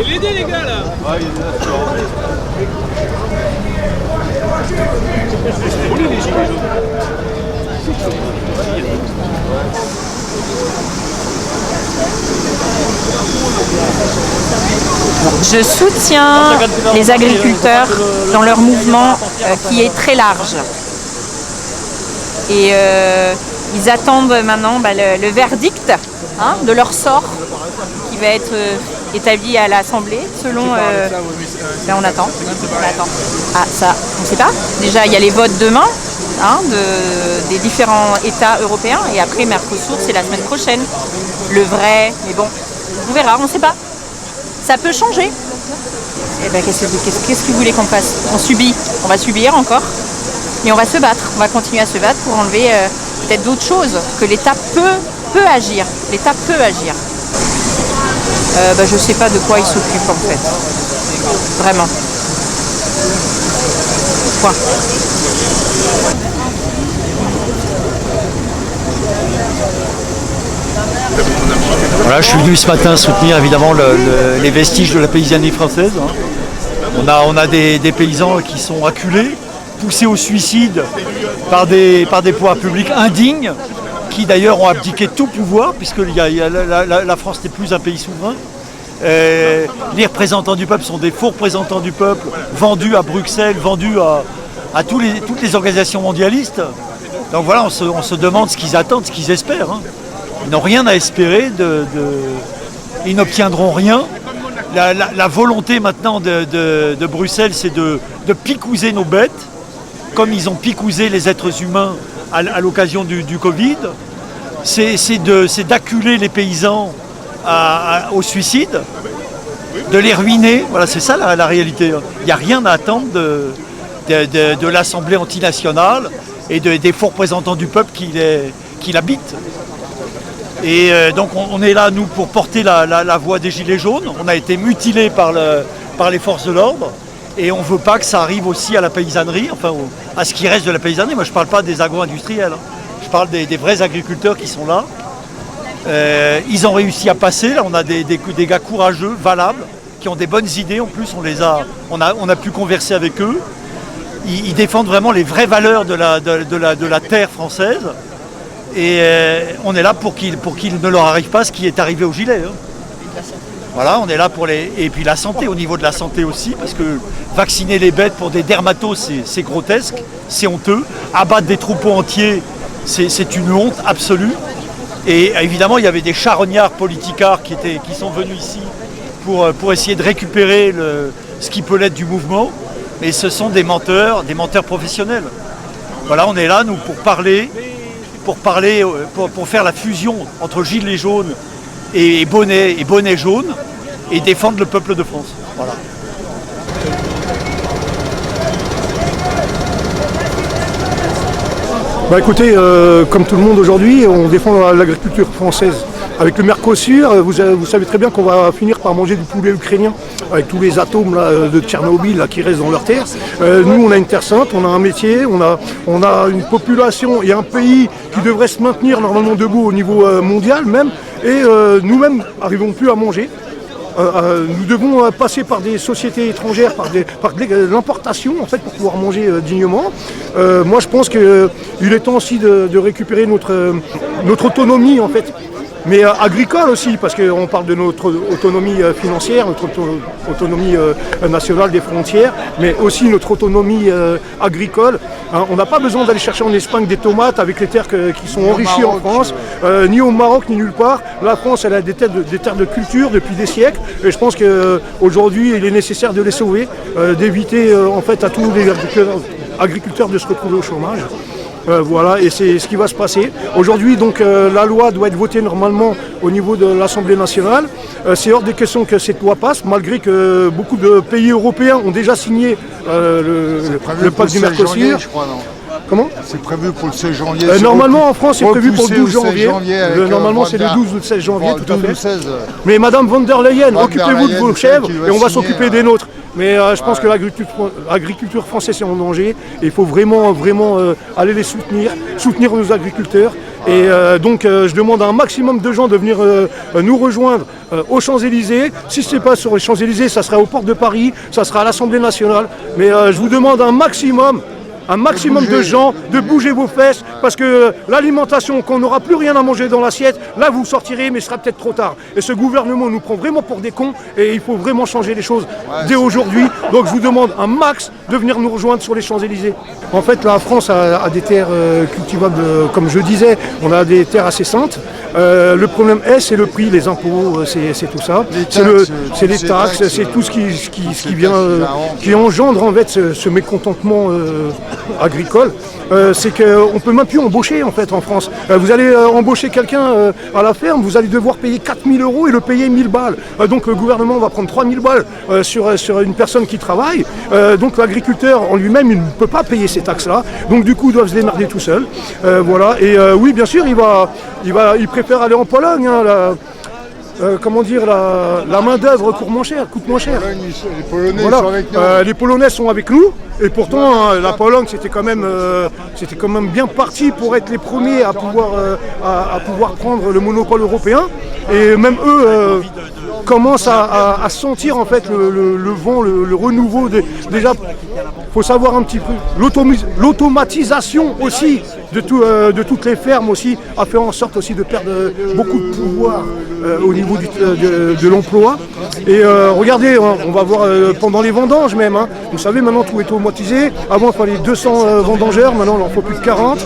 L'aider les gars là. Je soutiens les agriculteurs dans leur mouvement qui est très large. Et ils attendent maintenant le verdict de leur sort qui va être établi à l'Assemblée selon... on attend. Ah ça, on ne sait pas. Déjà il y a les votes demain des différents États européens et après Mercosur c'est la semaine prochaine. Le vrai, mais bon, on verra, on ne sait pas. Ça peut changer. Eh ben, qu'est-ce que vous voulez qu'on fasse? On subit, on va subir encore, mais on va se battre. On va continuer à se battre pour enlever peut-être d'autres choses que l'État peut agir. L'État peut agir. Je ne sais pas de quoi il s'occupe en fait. Vraiment. Point. Voilà, je suis venu ce matin soutenir évidemment les vestiges de la paysannerie française. On a des paysans qui sont acculés, poussés au suicide par des pouvoirs publics indignes, qui d'ailleurs ont abdiqué tout pouvoir, puisque la France n'est plus un pays souverain. Les représentants du peuple sont des faux représentants du peuple, vendus à Bruxelles, vendus à toutes les organisations mondialistes. Donc voilà, on se demande ce qu'ils attendent, ce qu'ils espèrent. Ils n'ont rien à espérer, ils n'obtiendront rien. La volonté maintenant de Bruxelles, c'est de picouser nos bêtes, comme ils ont picousé les êtres humains à l'occasion du Covid. C'est d'acculer les paysans au suicide, de les ruiner. Voilà, c'est ça la réalité. Il n'y a rien à attendre de l'Assemblée antinationale et des faux représentants du peuple qui l'habitent. Et donc on est là, nous, pour porter la voix des Gilets jaunes. On a été mutilés par les forces de l'ordre et on ne veut pas que ça arrive aussi à la paysannerie, enfin à ce qui reste de la paysannerie. Moi je ne parle pas des agro-industriels, je parle des vrais agriculteurs qui sont là. Ils ont réussi à passer, là on a des gars courageux, valables, qui ont des bonnes idées. En plus on a pu converser avec eux. Ils défendent vraiment les vraies valeurs de la terre française. Et on est là pour qu'il ne leur arrive pas ce qui est arrivé aux Gilets. Voilà, on est là pour et puis la santé, au niveau de la santé aussi, parce que vacciner les bêtes pour des dermatos, c'est grotesque, c'est honteux. Abattre des troupeaux entiers, c'est une honte absolue. Et évidemment, il y avait des charognards politicards qui sont venus ici pour essayer de récupérer ce qui peut l'être du mouvement. Mais ce sont des menteurs professionnels. Voilà, on est là, nous, pour faire la fusion entre gilets jaunes et bonnets jaunes et défendre le peuple de France. Voilà. Écoutez, comme tout le monde aujourd'hui, on défend l'agriculture française. Avec le Mercosur, vous savez très bien qu'on va finir par manger du poulet ukrainien avec tous les atomes là, de Tchernobyl là, qui restent dans leurs terres. Nous, on a une terre sainte, on a un métier, on a une population et un pays qui devrait se maintenir normalement debout au niveau mondial même. Et nous-mêmes n'arrivons plus à manger. Nous devons passer par des sociétés étrangères, par l'importation en fait, pour pouvoir manger dignement. Moi, je pense qu'il est temps aussi de récupérer notre autonomie en fait. Mais agricole aussi, parce qu'on parle de notre autonomie financière, notre autonomie nationale des frontières, mais aussi notre autonomie agricole. On n'a pas besoin d'aller chercher en Espagne des tomates avec les terres qui sont enrichies en France, ni au Maroc, ni nulle part. La France, elle a des terres de culture depuis des siècles, et je pense qu'aujourd'hui, il est nécessaire de les sauver, d'éviter en fait à tous les agriculteurs de se retrouver au chômage. Voilà, et c'est ce qui va se passer. Aujourd'hui, donc, la loi doit être votée normalement au niveau de l'Assemblée nationale. C'est hors des questions que cette loi passe, malgré que beaucoup de pays européens ont déjà signé le pacte du Mercosur. Comment ? C'est prévu pour le 16 janvier. Normalement, en France, c'est prévu pour le 12 janvier. Normalement, c'est le 12 ou le 16 janvier, tout à fait. 16. Mais Madame von der Leyen, occupez-vous de vos chèvres et on va s'occuper des nôtres. Mais je pense que l'agriculture française est en danger. Et il faut vraiment aller les soutenir nos agriculteurs Et donc je demande à un maximum de gens de venir nous rejoindre aux Champs-Élysées. Si ce n'est pas sur les Champs-Élysées, ça sera aux portes de Paris, ça sera à l'Assemblée nationale. Mais je vous demande un maximum de gens de bouger vos fesses, parce que l'alimentation, qu'on n'aura plus rien à manger dans l'assiette, là vous sortirez, mais ce sera peut-être trop tard. Et ce gouvernement nous prend vraiment pour des cons, et il faut vraiment changer les choses dès aujourd'hui. Donc je vous demande un max de venir nous rejoindre sur les Champs-Élysées. En fait, la France a des terres cultivables, comme je disais, on a des terres assez saintes. Le problème c'est le prix, les impôts, c'est tout ça. C'est les taxes, c'est tout ce qui vient, qui engendre en fait ce mécontentement agricole. C'est qu'on ne peut même plus embaucher en fait en France. Vous allez embaucher quelqu'un à la ferme, vous allez devoir payer 4 000 € et le payer 1 000 balles. Donc le gouvernement va prendre 3 000 balles sur une personne qui travaille. Donc l'agriculteur en lui-même, il ne peut pas payer ces taxes-là. Donc du coup, il doit se démerder tout seul. Voilà. Et oui, bien sûr, il préfère aller en Pologne. Comment dire, la main-d'œuvre coûte moins cher. Les Polonais Voilà. sont avec nous. Les Polonais sont avec nous, et pourtant la Pologne c'était quand même bien parti pour être les premiers à pouvoir prendre le monopole européen. Et même eux commencent à sentir en fait le vent, le renouveau. Déjà, faut savoir un petit peu l'automatisation aussi de toutes les fermes aussi a fait en sorte aussi de perdre beaucoup de pouvoir au niveau de l'emploi. Et regardez, on va voir pendant les vendanges même. Hein. Vous savez, maintenant tout est automatisé. Avant, il fallait 200 vendangeurs, maintenant il en faut plus de 40.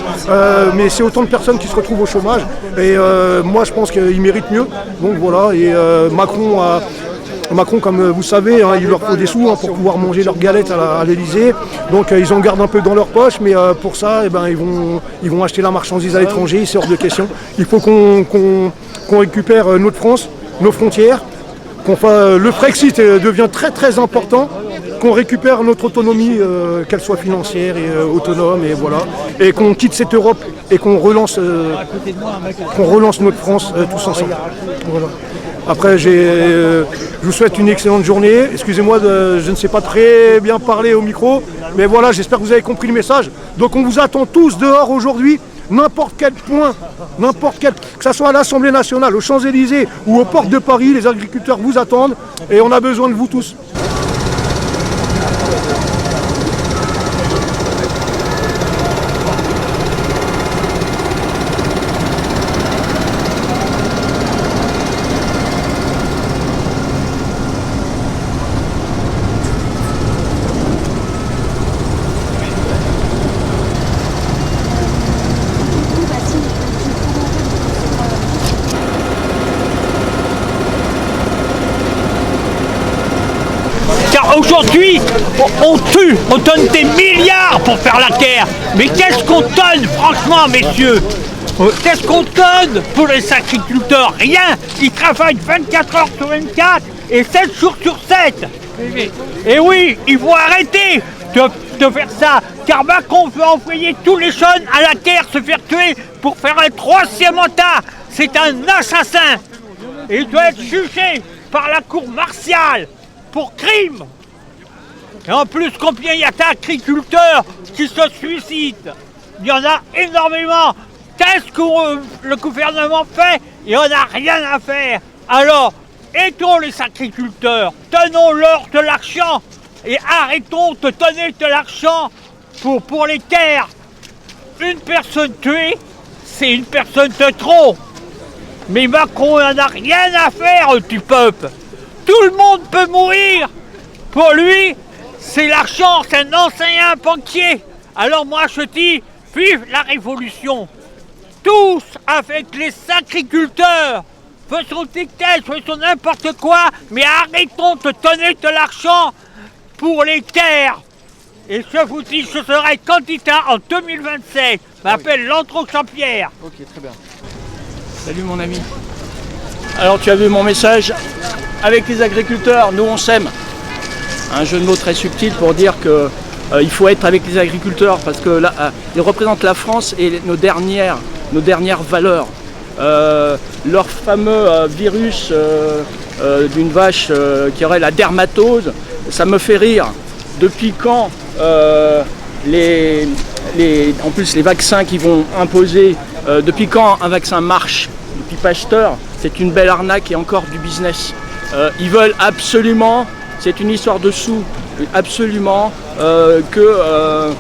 Mais c'est autant de personnes qui se retrouvent au chômage. Et moi, je pense qu'ils méritent mieux. Donc voilà. Et Macron, comme vous savez, il leur faut des sous pour pouvoir manger leurs galettes à l'Elysée. Donc ils en gardent un peu dans leur poche, mais pour ça, ils vont acheter la marchandise à l'étranger, c'est hors de question. Il faut qu'on récupère notre France, nos frontières, le Frexit devient très très important, qu'on récupère notre autonomie, qu'elle soit financière et autonome, et voilà, et qu'on quitte cette Europe et qu'on relance notre France tous ensemble. Voilà. Après, je vous souhaite une excellente journée. Excusez-moi, je ne sais pas très bien parler au micro, mais voilà, j'espère que vous avez compris le message. Donc on vous attend tous dehors aujourd'hui, n'importe quel point, que ce soit à l'Assemblée nationale, aux Champs-Élysées ou aux portes de Paris, les agriculteurs vous attendent et on a besoin de vous tous. Aujourd'hui, on tue, on donne des milliards pour faire la terre. Mais qu'est-ce qu'on donne, franchement, messieurs? Qu'est-ce qu'on donne pour les agriculteurs? Rien. Ils travaillent 24 heures sur 24 et 7 jours sur 7. Et oui, il faut arrêter de faire ça. Car Macron veut envoyer tous les jeunes à la terre se faire tuer pour faire un 3e mandat. C'est un assassin. Et il doit être jugé par la cour martiale pour crime. Et en plus, combien il y a d'agriculteurs qui se suicident? Il y en a énormément. Qu'est-ce que le gouvernement fait? Il n'en a rien à faire. Alors, aidons les agriculteurs, donnons-leur de l'argent et arrêtons de donner de l'argent pour les terres. Une personne tuée, c'est une personne de trop. Mais Macron n'en a rien à faire du peuple. Tout le monde peut mourir. Pour lui, c'est l'argent, c'est un ancien banquier. Alors moi je dis, vive la révolution. Tous avec les agriculteurs. Faisons des tests, faisons n'importe quoi, mais arrêtons de donner de l'argent pour les terres. Et je vous dis, je serai candidat en 2027. Je m'appelle Landreau Jean-Pierre. Ok, très bien. Salut mon ami. Alors tu as vu mon message? Avec les agriculteurs, nous on s'aime. Un jeu de mots très subtil pour dire que il faut être avec les agriculteurs parce que là, ils représentent la France et nos dernières valeurs. Leur fameux virus d'une vache qui aurait la dermatose, ça me fait rire. Depuis quand en plus les vaccins qui vont imposer Depuis quand un vaccin marche? Depuis Pasteur, c'est une belle arnaque et encore du business. Ils veulent absolument, c'est une histoire de sous, absolument que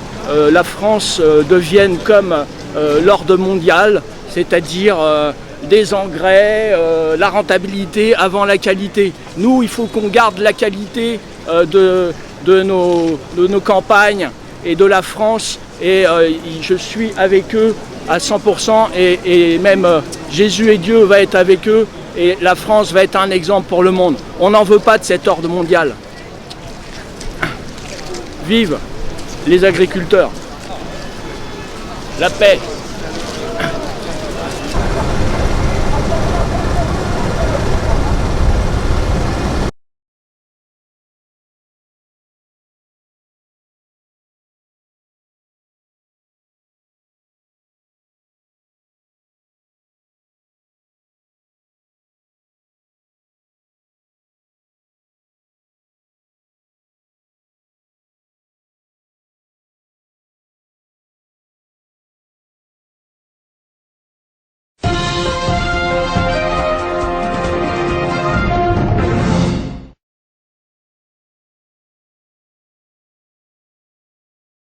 la France devienne comme l'ordre mondial, c'est-à-dire des engrais, la rentabilité avant la qualité. Nous, il faut qu'on garde la qualité de nos campagnes et de la France, et je suis avec eux à 100%, et même Jésus et Dieu va être avec eux, et la France va être un exemple pour le monde. On n'en veut pas de cet ordre mondial. Vive les agriculteurs. La paix.